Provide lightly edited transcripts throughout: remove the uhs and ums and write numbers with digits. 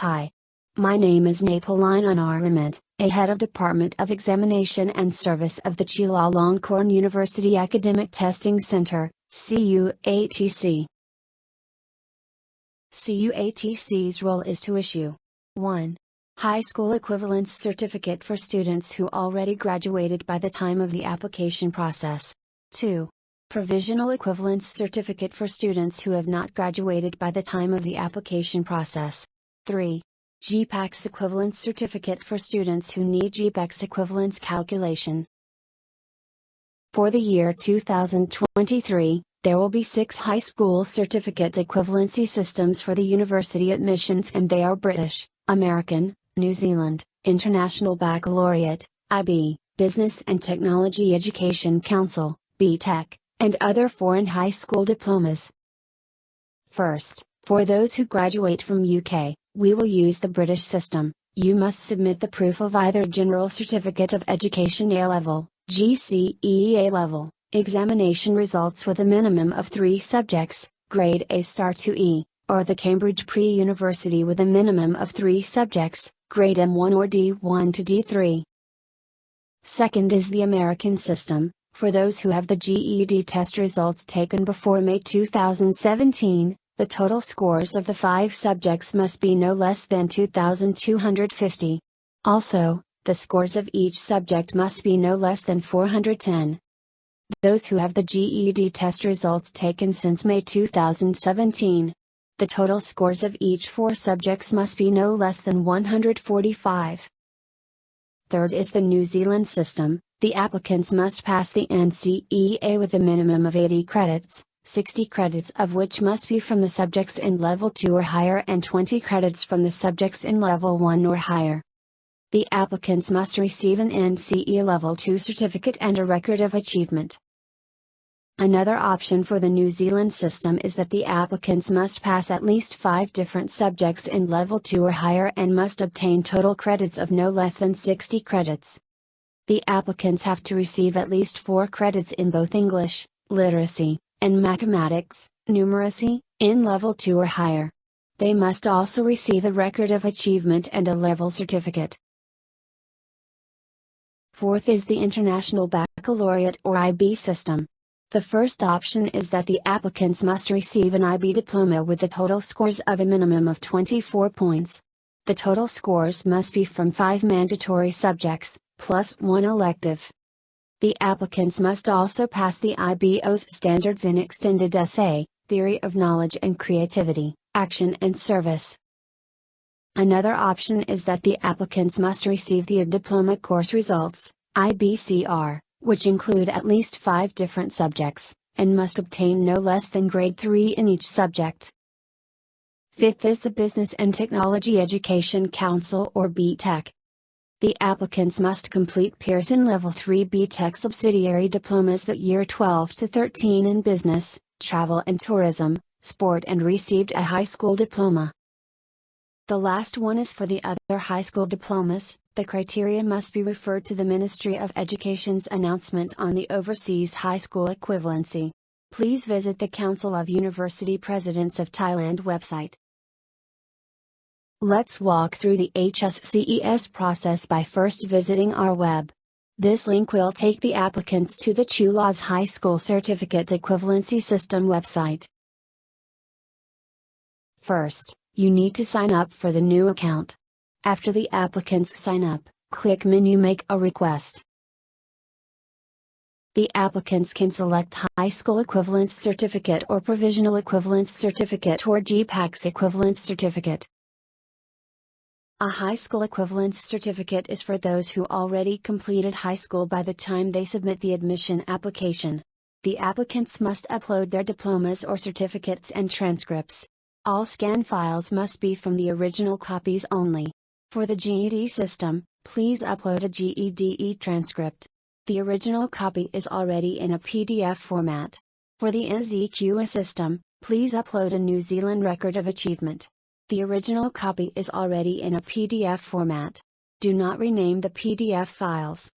Hi. My name is Napoleon Armament, a head of Department of Examination and Service of the Chulalongkorn University Academic Testing Center, CUATC. CUATC's role is to issue 1. High school equivalence certificate for students who already graduated by the time of the application process. 2. Provisional equivalence certificate for students who have not graduated by the time of the application process. 3. GPACS equivalence certificate for students who need GPACS equivalence calculation. For the year 2023, there will be 6 high school certificate equivalency systems for the university admissions, and they are British, American, New Zealand, International Baccalaureate, IB, Business and Technology Education Council, BTEC, and other foreign high school diplomas. First, for those who graduate from UK, we will use the British system. You must submit the proof of either General Certificate of Education A-Level, GCE A-Level, examination results with a minimum of 3 subjects, grade A star to E, or the Cambridge Pre-University with a minimum of 3 subjects, grade M1 or D1 to D3. Second is the American system. For those who have the GED test results taken before May 2017, the total scores of the 5 subjects must be no less than 2,250. Also, the scores of each subject must be no less than 410. Those who have the GED test results taken since May 2017, the total scores of each 4 subjects must be no less than 145. Third is the New Zealand system. The applicants must pass the NCEA with a minimum of 80 credits, 60 credits of which must be from the subjects in Level 2 or higher and 20 credits from the subjects in Level 1 or higher. The applicants must receive an NCE Level 2 certificate and a record of achievement. Another option for the New Zealand system is that the applicants must pass at least 5 different subjects in Level 2 or higher and must obtain total credits of no less than 60 credits. The applicants have to receive at least 4 credits in both English, literacy, and mathematics, numeracy, in Level 2 or higher. They must also receive a record of achievement and a level certificate. Fourth is the International Baccalaureate or IB system. The first option is that the applicants must receive an IB diploma with the total scores of a minimum of 24 points. The total scores must be from 5 mandatory subjects, plus 1 elective. The applicants must also pass the IBO's standards in extended essay, theory of knowledge and creativity, action and service. Another option is that the applicants must receive the diploma course results, IBCR, which include at least 5 different subjects, and must obtain no less than grade 3 in each subject. Fifth is the Business and Technology Education Council or BTEC. The applicants must complete Pearson Level 3 BTEC subsidiary diplomas at year 12 to 13 in business, travel and tourism, sport, and received a high school diploma. The last one is for the other high school diplomas. The criteria must be referred to the Ministry of Education's announcement on the Overseas High School Equivalency. Please visit the Council of University Presidents of Thailand website. Let's walk through the HSCES process by first visiting our web. This link will take the applicants to the Chula's High School Certificate Equivalency System website. First, you need to sign up for the new account. After the applicants sign up, click Menu Make a Request. The applicants can select High School Equivalence Certificate or Provisional Equivalence Certificate or GPACS Equivalence Certificate. A high school equivalence certificate is for those who already completed high school by the time they submit the admission application. The applicants must upload their diplomas or certificates and transcripts. All scan files must be from the original copies only. For the GED system, please upload a GED transcript. The original copy is already in a PDF format. For the NZQA system, please upload a New Zealand record of achievement. The original copy is already in a PDF format. Do not rename the PDF files.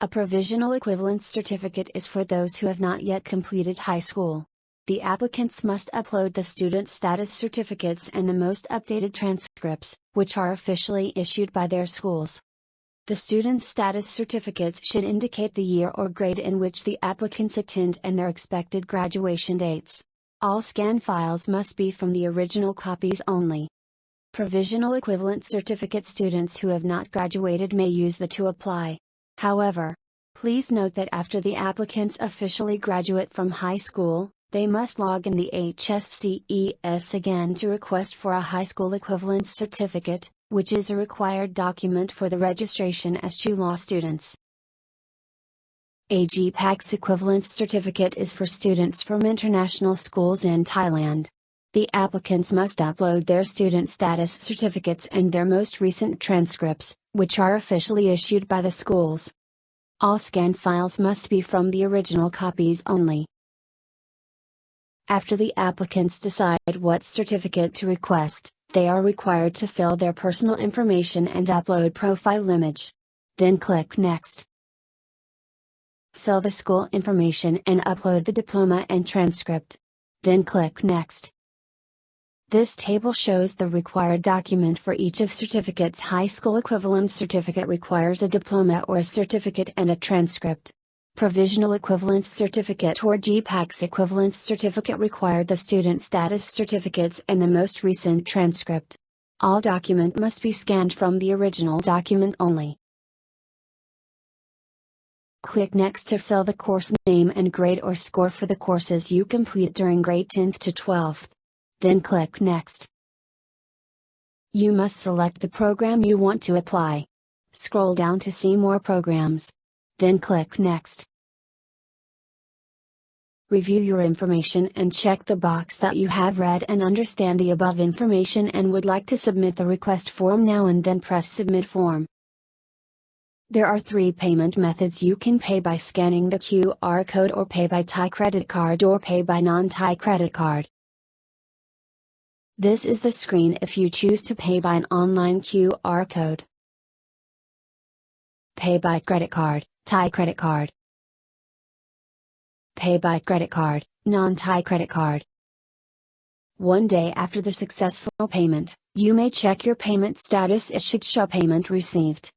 A provisional equivalence certificate is for those who have not yet completed high school. The applicants must upload the student status certificates and the most updated transcripts, which are officially issued by their schools. The student status certificates should indicate the year or grade in which the applicants attend and their expected graduation dates. All scan files must be from the original copies only. Provisional equivalent certificate students who have not graduated may use the to apply. However, please note that after the applicants officially graduate from high school, they must log in the HSCES again to request for a high school equivalence certificate, which is a required document for the registration as Chula students. A GPACS equivalence certificate is for students from international schools in Thailand. The applicants must upload their student status certificates and their most recent transcripts, which are officially issued by the schools. All scan files must be from the original copies only. After the applicants decide what certificate to request, they are required to fill their personal information and upload profile image. Then click Next. Fill the school information and upload the diploma and transcript. Then click Next. This table shows the required document for each of certificates. High school equivalence certificate requires a diploma or a certificate and a transcript. Provisional equivalence certificate or GPACS equivalence certificate require the student status certificates and the most recent transcript. All document must be scanned from the original document only. Click Next to fill the course name and grade or score for the courses you complete during grade 10th to 12th. Then click Next. You must select the program you want to apply. Scroll down to see more programs. Then click Next. Review your information and check the box that you have read and understand the above information and would like to submit the request form now, and then press Submit Form. There are 3 payment methods. You can pay by scanning the QR code or pay by Thai credit card or pay by non-Thai credit card. This is the screen if you choose to pay by an online QR code. Pay by credit card, Thai credit card. Pay by credit card, non-Thai credit card. One day after the successful payment, you may check your payment status. It should show payment received.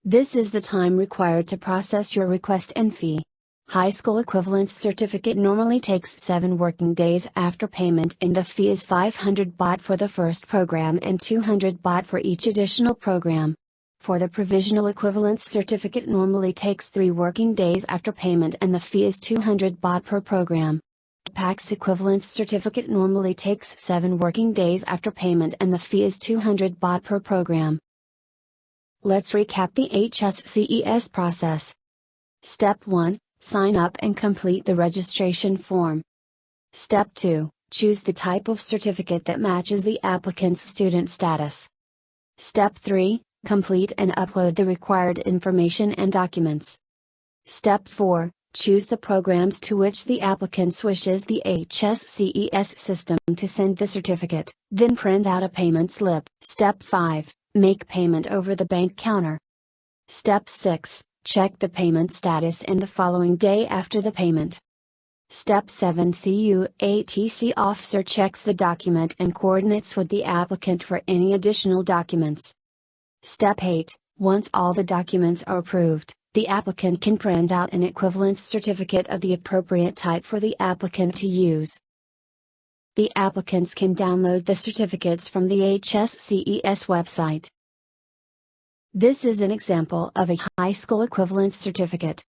This is the time required to process your request and fee. High school equivalence certificate normally takes 7 working days after payment, and the fee is 500 baht for the first program and 200 baht for each additional program. For the provisional equivalence certificate normally takes 3 working days after payment and the fee is 200 baht per program. GPACS equivalence certificate normally takes 7 working days after payment and the fee is 200 baht per program. Let's recap the HSCES process. Step 1. Sign up and complete the registration form. Step 2. Choose the type of certificate that matches the applicant's student status. Step 3. Complete and upload the required information and documents. Step 4. Choose the programs to which the applicant wishes the HSCES system to send the certificate, then print out a payment slip. Step 5. Make payment over the bank counter. Step 6. Check the payment status in the following day after the payment. Step 7. CUATC officer checks the document and coordinates with the applicant for any additional documents. Step 8. Once all the documents are approved, the applicant can print out an equivalence certificate of the appropriate type for the applicant to use. The applicants can download the certificates from the HSCES website. This is an example of a high school equivalence certificate.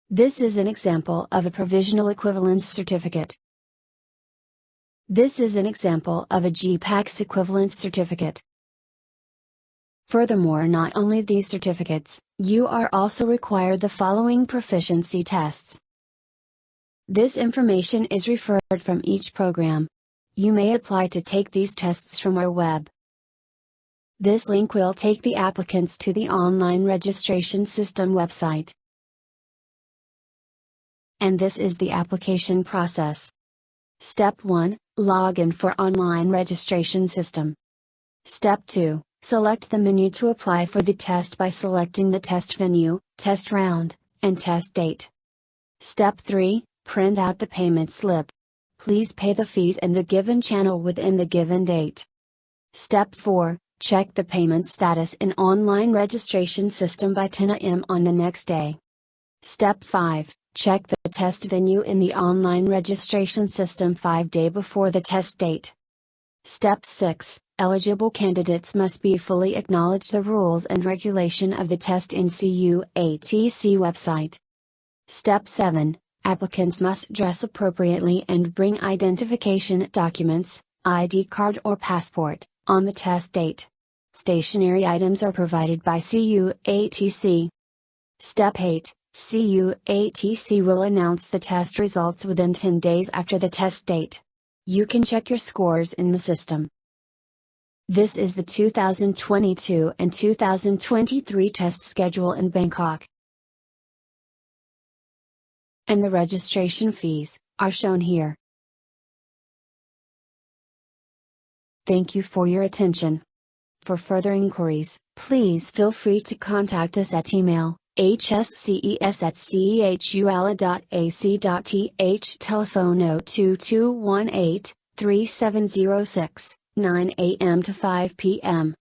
This is an example of a provisional equivalence certificate. This is an example of a GPACS equivalence certificate. Furthermore, not only these certificates, you are also required the following proficiency tests. This information is referred from each program. You may apply to take these tests from our web. This link will take the applicants to the online registration system website. And this is the application process. Step 1. Login for online registration system. Step 2. Select the menu to apply for the test by selecting the test venue, test round, and test date. Step 3, print out the payment slip. Please pay the fees in the given channel within the given date. Step 4, check the payment status in online registration system by 10 a.m. on the next day. Step 5, check the test venue in the online registration system 5 days before the test date. Step 6, eligible candidates must be fully acknowledge the rules and regulation of the test in CUATC website. Step 7, applicants must dress appropriately and bring identification documents, ID card or passport, on the test date. Stationery items are provided by CUATC. Step 8, CUATC will announce the test results within 10 days after the test date. You can check your scores in the system. This is the 2022 and 2023 test schedule in Bangkok. And the registration fees are shown here. Thank you for your attention. For further inquiries, please feel free to contact us at email, hsces@chula.ac.th, telephone 02218 3706, 9 a.m. to 5 p.m.